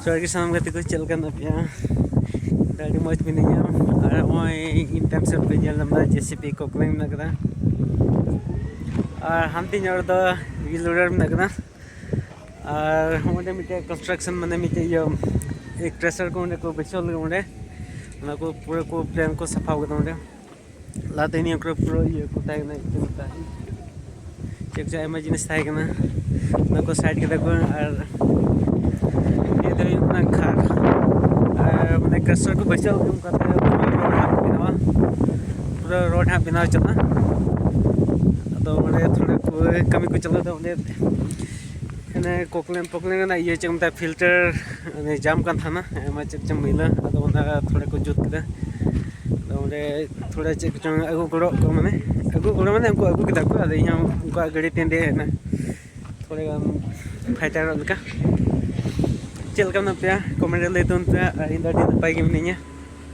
Soalnya sama kata gue celkan apa ya dari mau minyak mau intensif penjual nama JCP kokling nak kena hanti nyor do gilurar nak kena हमारे मिटे construction मने मिटे ये एक tracer को उन्हें को बेचोल को उन्हें ना को पूरे को प्लान को सफा हो गया उन्हें लाते नहीं को पूरा ये को ताई ना इतना चेक जाए इमेजिनेस ताई करना ना को साइड के देखो और ये तो इतना खार मने ट्रेसर को बेचोल को करते हैं पूरा रोड हाँ बिना चलना तो उन्हें थोड़े कमी को चला तो उन्हें ने कोकलेन ना ये चमता फिल्टर ने जाम का था ना मैं चेक मिला तो उन्हें थोड़े को जुट किया तो उन्हें थोड़ा चेक अगु गुड़ो मैंने उनको अगु किया को अरे यहाँ उनको गड़ी तेंदे है ना थोड़े फाइटर उनका चल का ना पे कमेंट ले तो उनका इंदर दिन पाई के नहीं है